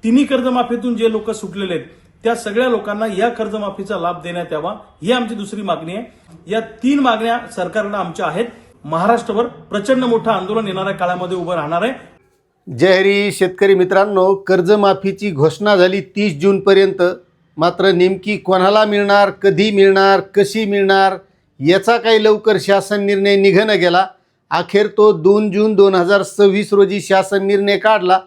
तिन्ही कर्जमाफीतून जे लोक सुटलेले आहेत त्या सगळ्या लोकांना या कर्जमाफीचा लाभ देण्यात यावा, ही आमची दुसरी मागणी आहे। या 3 मागण्या सरकारला आमच्या आहेत। महाराष्ट्रभर प्रचंड मोठं आंदोलन येणाऱ्या काळामध्ये उभं राहणार आहे। जय हरी शेतकरी मित्रांनो, कर्जमाफीची घोषणा झाली 30 जूनपर्यंत, मात्र नेमकी कोणाला मिळणार, कधी मिळणार, कशी मिळणार याचा काही लवकर शासन निर्णय निघणं गेला। अखेर तो 2 जून 2026 रोजी शासन निर्णय काढला।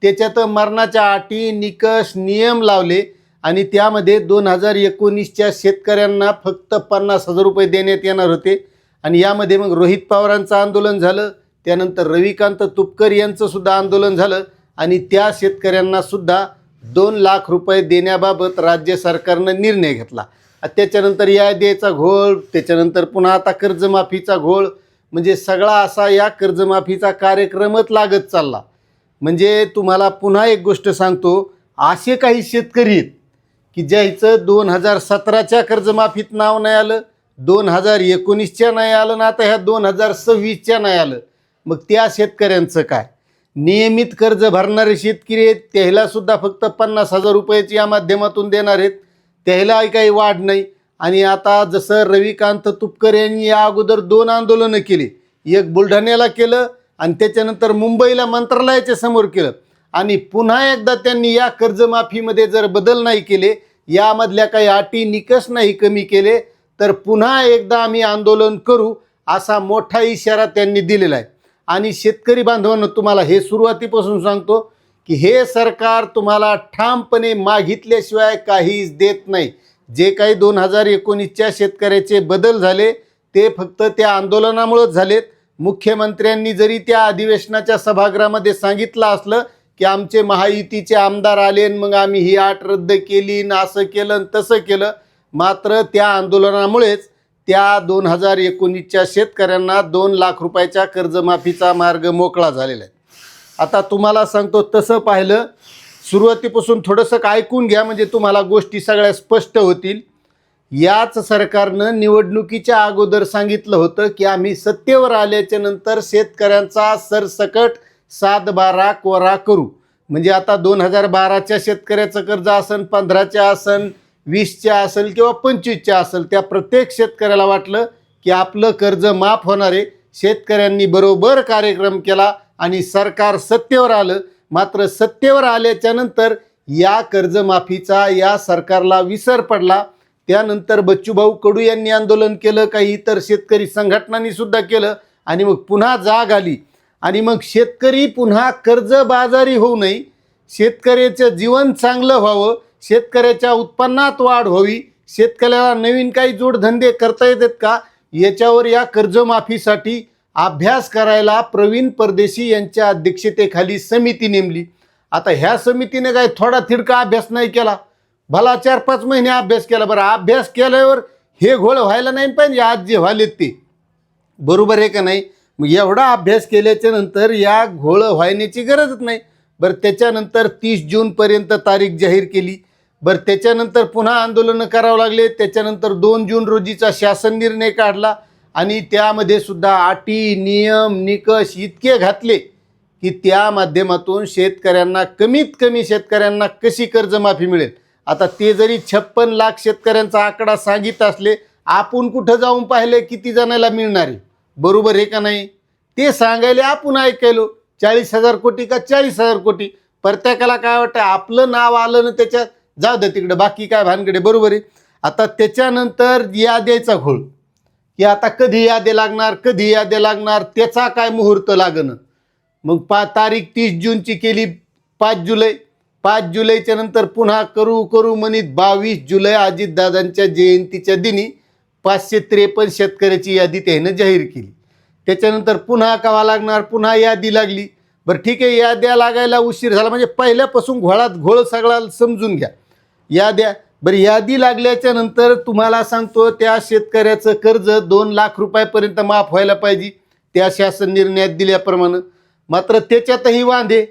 त्याच्यात मरणाच्या अटी, निकष, नियम लावले आणि त्यामध्ये 2019च्या शेतकऱ्यांना फक्त 50,000 रुपये देण्यात येणार होते। आणि यामध्ये मग रोहित पवारांचं आंदोलन झालं, त्यानंतर रविकांत तुपकर यांचं सुद्धा आंदोलन झालं आणि त्या शेतकऱ्यांना सुद्धा 2 लाख रुपये देण्याबाबत राज्य सरकारनं निर्णय घेतला। त्याच्यानंतर या द्यायचा घोळ, त्याच्यानंतर पुन्हा आता कर्जमाफीचा घोळ, म्हणजे सगळा असा या कर्जमाफीचा कार्यक्रमच लागत चालला। म्हणजे तुम्हाला पुन्हा एक गोष्ट सांगतो, असे काही शेतकरी आहेत की ज्याचं 2017च्या कर्जमाफीत नाव नाही आलं, 2019च्या नाही आलं ना आता ह्या 2026च्या नाही आलं। मग त्या शेतकऱ्यांचं काय? नियमित कर्ज भरणारे शेतकरी आहेत, त्याला सुद्धा फक्त 50,000 रुपयाची या माध्यमातून देणार आहेत, त्याला काही वाढ नाही। आणि आता जसं रविकांत तुपकर यांनी या अगोदर 2 आंदोलनं केली, एक बुलढाण्याला केलं आणि त्याच्यानंतर मुंबईला मंत्रालयाच्या समोर केलं, आणि पुन्हा एकदा त्यांनी या कर्जमाफीमध्ये जर बदल नाही केले, यामधल्या काही अटी निकष नाही कमी केले, तर पुन्हा एकदा आम्ही आंदोलन करू असा मोठा इशारा त्यांनी दिलेला आहे। आणि शेतकरी बांधवांनो, तुम्हाला हे सुरुवातीपासून सांगतो की हे सरकार तुम्हाला ठामपणे मागितल्याशिवाय काहीच देत नाही। जे काही 2019च्या शेतकऱ्याचे बदल झाले ते फक्त त्या आंदोलनामुळेच झालेत। मुख्यमंत्र्यांनी जरी त्या अधिवेशनाच्या सभागृहामध्ये सांगितलं असलं की आमचे महायुतीचे आमदार आले आणि मग आम्ही ही अट रद्द केली आणि असं केलं आणि तसं केलं, मात्र त्या आंदोलनामुळेच त्या 2019च्या शेतकऱ्यांना 2 लाख रुपयाच्या कर्जमाफीचा मार्ग मोकळा झालेला आहे। आता तुम्हाला सांगतो, तसं पाहिलं सुरुवातीपासून थोडंसं ऐकून घ्या, म्हणजे तुम्हाला गोष्टी सगळ्या स्पष्ट होतील। याच सरकारनं निवडणुकीच्या अगोदर सांगितलं होतं की आम्ही सत्तेवर आल्याच्या नंतर शेतकऱ्यांचा सरसकट 7-12 कोरा करू। म्हणजे आता 2012च्या शेतकऱ्याचं कर्ज असन, 15च्या असन, 20च्या असेल किंवा 25च्या असेल, त्या प्रत्येक शेतकऱ्याला वाटलं की आपलं कर्ज माफ होणार आहे। शेतकऱ्यांनी बरोबर कार्यक्रम केला आणि सरकार सत्तेवर आलं। मात्र सत्तेवर आल्याच्या नंतर या कर्जमाफीचा या सरकारला विसर पडला। त्यानंतर बच्चूभाऊ कडू यांनी आंदोलन केलं, काही इतर शेतकरी संघटनांनी सुद्धा केलं, आणि मग पुन्हा जाग आली आणि मग शेतकरी पुन्हा कर्जबाजारी होऊ नये, शेतकऱ्याचं जीवन चांगलं व्हावं, शेतकऱ्याच्या उत्पन्नात वाढ व्हावी, शेतकऱ्याला नवीन काही जोडधंदे करता येतात का, याच्यावर या कर्जमाफीसाठी अभ्यास करायला प्रवीण परदेशी यांच्या अध्यक्षतेखाली समिती नेमली। आता ह्या समितीने काय थोडा थिडका अभ्यास नाही केला, भला 4-5 महिने अभ्यास केला। बरं, अभ्यास केल्यावर हे घोळ व्हायला नाही पाहिजे आज जे व्हालेत ते, बरोबर आहे का नाही? मग एवढा अभ्यास केल्याच्या नंतर या घोळ व्हायची गरजच नाही। बरं, त्याच्यानंतर 30 जूनपर्यंत तारीख जाहीर केली। बरं, त्याच्यानंतर पुन्हा आंदोलनं करावं लागले। त्याच्यानंतर 2 जून रोजीचा शासन निर्णय काढला आणि त्यामध्ये सुद्धा अटी, नियम, निकष इतके घातले की त्या माध्यमातून शेतकऱ्यांना कमीत कमी शेतकऱ्यांना कशी कर्जमाफी मिळेल। आता ते जरी 56 लाख शेतकऱ्यांचा आकडा सांगित असले, आपण कुठं जाऊन पाहिले किती जणांना मिळणार आहे, बरोबर आहे का नाही? ते सांगायला आपण ऐकायलो 40,000 कोटी का 40,000 कोटी, प्रत्येकाला काय वाटतं आपलं नाव आलं ना त्याच्यात जाऊ दे तिकडे, बाकी काय भानगडे, बरोबर आहे? आता त्याच्यानंतर याद्याचा घोळ की आता कधी याद्या लागणार, कधी याद्या लागणार, त्याचा काय मुहूर्त लागणं। मग तारीख 30 जूनची केली 5 जुलै, 5 जुलैच्या नंतर पुन्हा करू म्हणित 22 जुलै अजितदादांच्या जयंतीच्या दिनी 553 शेतकऱ्याची यादी त्यानं जाहीर केली। त्याच्यानंतर पुन्हा कवा लागणार, पुन्हा यादी लागली। बरं ठीक आहे, याद्या लागायला उशीर झाला, म्हणजे पहिल्यापासून घोळात घोळ सगळा समजून घ्या। याद्या, बरं यादी लागल्याच्या नंतर तुम्हाला सांगतो त्या शेतकऱ्याचं कर्ज 2 लाख रुपयापर्यंत माफ व्हायला पाहिजे त्या शासन निर्णयात दिल्याप्रमाणे। मात्र त्याच्यातही वांदे,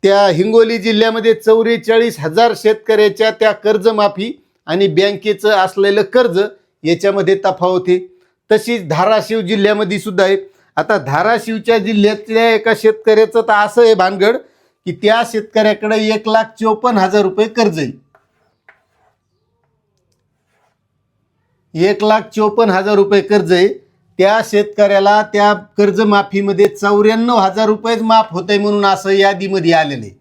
त्या हिंगोली जिल्ह्यामध्ये 44,000 शेतकऱ्याच्या त्या कर्जमाफी आणि बँकेचं असलेलं कर्ज याच्यामध्ये तफावत आहे। तशीच धाराशिव जिल्ह्यामध्ये सुद्धा आहे। आता धाराशिवच्या जिल्ह्यातल्या एका शेतकऱ्याचं तर असं आहे भानगड की त्या शेतकऱ्याकडे 1,54,000 रुपये कर्ज आहे. 1,54,000 रुपये कर्ज आहे. त्या शेतकऱ्याला त्या कर्जमाफीमध्ये 94,000 रुपयेच माफ होत आहे म्हणून असं यादीमध्ये आलेलं आहे.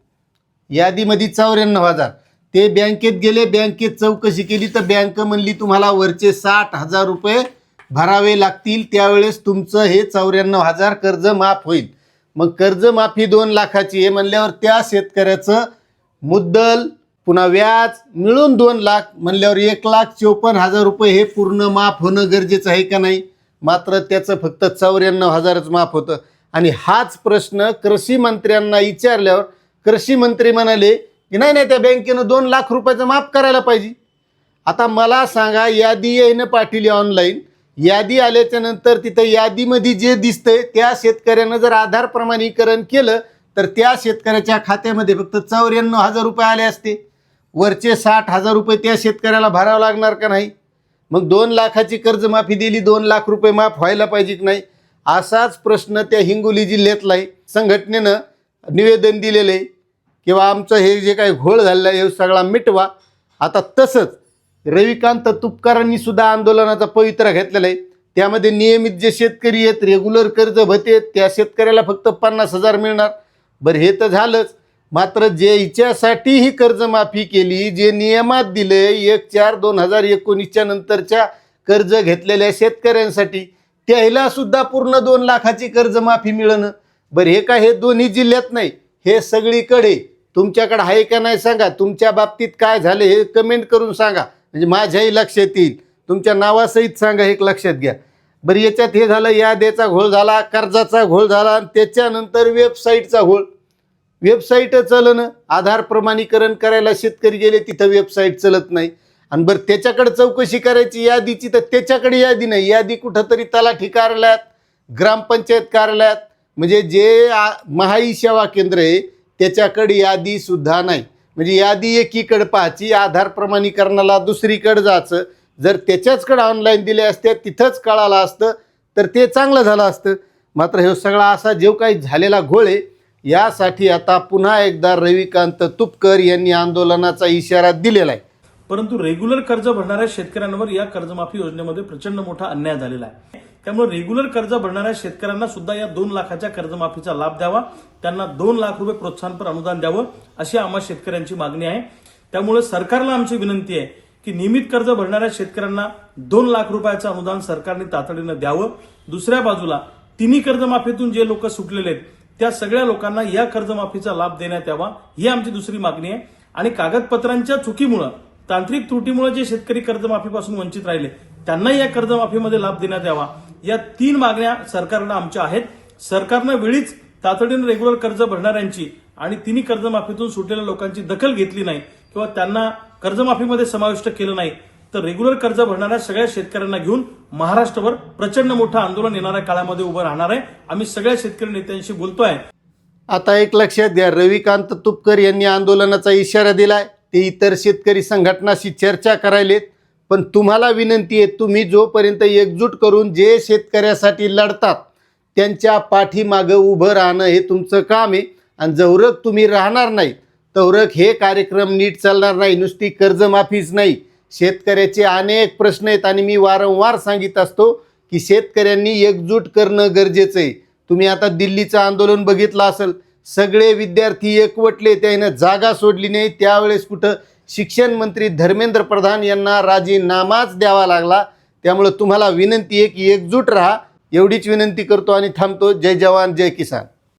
यादीमध्ये 94,000. ते बँकेत गेले, बँकेत चौकशी केली तर बँक म्हणली तुम्हाला वरचे 60,000 रुपये भरावे लागतील, त्यावेळेस तुमचं हे 94,000 कर्ज माफ होईल. मग कर्जमाफी 2 लाखाची आहे म्हणल्यावर त्या शेतकऱ्याचं मुद्दल पुन्हा व्याज मिळून 2 लाख म्हणल्यावर 1,54,000 रुपये हे पूर्ण माफ होणं गरजेचं आहे का नाही? मात्र त्याचं फक्त 94,000च माफ होतं. आणि हाच प्रश्न कृषी मंत्र्यांना विचारल्यावर कृषी मंत्री म्हणाले की नाही त्या बँकेनं 2 लाख रुपयाचं माफ करायला पाहिजे. आता मला सांगा, यादी येईनं पाठवली ऑनलाईन, यादी आल्याच्या नंतर तिथं यादीमध्ये जे दिसतंय त्या शेतकऱ्यानं जर आधार प्रमाणीकरण केलं तर त्या शेतकऱ्याच्या खात्यामध्ये फक्त 94,000 रुपये आले असते. वरचे 60,000 रुपये त्या शेतकऱ्याला भरावं लागणार का नाही? मग 2 लाखाची कर्जमाफी दिली, 2 लाख रुपये माफ व्हायला पाहिजे की नाही? असाच प्रश्न त्या हिंगोली जिल्ह्यातला आहे. संघटनेनं निवेदन दिलेलं आहे किंवा आमचं हे जे काही घोळ झालेला आहे हे सगळा मिटवा. आता तसंच रविकांत तुपकरांनी सुद्धा आंदोलनाचा पवित्रा घेतलेला आहे. त्यामध्ये नियमित जे शेतकरी आहेत, रेग्युलर कर्ज भरते त्या शेतकऱ्याला फक्त 50,000 मिळणार. बरं, हे तर झालंच. मात्र जे हिच्यासाठी ही कर्जमाफी केली, जे नियमात दिले 1/4/2019 नंतरच्या कर्ज घेतलेल्या शेतकऱ्यांसाठी, त्याला सुद्धा पूर्ण 2 लाखाची कर्जमाफी मिळणं. बरं, हे काय हे दोन्ही जिल्ह्यात नाही, हे सगळीकडे. तुमच्याकडे आहे का नाही सांगा. तुमच्या बाबतीत काय झाले हे कमेंट करून सांगा, म्हणजे माझ्याही लक्षात येईल. तुमच्या नावासहित सांगा, हे लक्षात घ्या. बरं, याच्यात हे झालं, याद्याचा घोळ झाला, कर्जाचा घोळ झाला, आणि त्याच्यानंतर वेबसाईटचा घोळ. वेबसाईट चलणं, आधार प्रमाणीकरण करायला शेतकरी गेले तिथं वेबसाईट चलत नाही. आणि बरं, त्याच्याकडे चौकशी करायची यादीची तर त्याच्याकडे यादी नाही. यादी कुठंतरी तलाठी कार्यालयात, ग्रामपंचायत कार्यालयात, म्हणजे जे महाई सेवा केंद्र आहे त्याच्याकडे यादी सुद्धा नाही. म्हणजे यादी एकीकडे पाहायची, आधार प्रमाणीकरणाला दुसरीकडे जायचं. जर त्याच्याचकडे ऑनलाईन दिले असते, तिथंच कळालं असतं तर ते चांगलं झालं असतं. मात्र हे सगळा असा जो काही झालेला घोळ आहे, यासाठी आता पुन्हा एकदा रविकांत तुपकर यांनी आंदोलनाचा इशारा दिलेला आहे. परंतु रेग्युलर कर्ज भरणाऱ्या शेतकऱ्यांवर या कर्जमाफी योजनेमध्ये प्रचंड मोठा अन्याय झालेला आहे. त्यामुळे रेग्युलर कर्ज भरणाऱ्या शेतकऱ्यांना सुद्धा या 2 लाखाच्या कर्जमाफीचा लाभ द्यावा, त्यांना 2 लाख रुपये प्रोत्साहनपर अनुदान द्यावं, अशी आम्हा शेतकऱ्यांची मागणी आहे. त्यामुळे सरकारला आमची विनंती आहे की नियमित कर्ज भरणाऱ्या शेतकऱ्यांना 2 लाख रुपयाचं अनुदान सरकारने तातडीनं द्यावं. दुसऱ्या बाजूला तिन्ही कर्जमाफीतून जे लोक सुटलेले आहेत त्या सगळ्या लोकांना या कर्जमाफीचा लाभ देण्यात यावा, ही आमची दुसरी मागणी आहे. आणि कागदपत्रांच्या चुकीमुळे, तांत्रिक त्रुटीमुळे जे शेतकरी कर्जमाफीपासून वंचित राहिले त्यांनाही या कर्जमाफीमध्ये लाभ देण्यात यावा. या 3 मागण्या सरकारला आमच्या आहेत. सरकारनं वेळीच तातडीनं रेग्युलर कर्ज भरणाऱ्यांची आणि तिन्ही कर्जमाफीतून सुटलेल्या लोकांची दखल घेतली नाही किंवा त्यांना कर्जमाफीमध्ये समाविष्ट केलं नाही तर रेग्युलर कर्ज भरणाऱ्या सगळ्या शेतकऱ्यांना घेऊन महाराष्ट्रभर प्रचंड मोठं आंदोलन येणाऱ्या काळामध्ये उभं राहणार आहे. आम्ही सगळ्या शेतकरी नेत्यांशी बोलतोय. आता एक लक्षात घ्या, रविकांत तुपकर यांनी आंदोलनाचा इशारा दिलाय. ते इतर शेतकरी संघटनाशी चर्चा करायलेत. पण तुम्हाला विनंती आहे, तुम्ही जोपर्यंत एकजूट करून जे शेतकऱ्यासाठी लढतात त्यांच्या पाठीमागं उभं राहणं हे तुमचं काम आहे. आणि जवरक तुम्ही राहणार नाही तवरक हे कार्यक्रम नीट चालणार नाही. नुसती कर्जमाफीच नाही, शेतकऱ्याचे अनेक प्रश्न आहेत. आणि मी वारंवार सांगित असतो की शेतकऱ्यांनी एकजूट करणं गरजेचं आहे. तुम्ही आता दिल्लीचं आंदोलन बघितलं असेल, सगळे विद्यार्थी एकवटले, त्यानं जागा सोडली नाही. त्यावेळेस कुठं शिक्षण मंत्री धर्मेंद्र प्रधान यांना राजीनामाच द्यावा लागला. त्यामुळे तुम्हाला विनंती आहे की एकजूट राहा, एवढीच विनंती करतो आणि थांबतो. जय जवान जय किसान.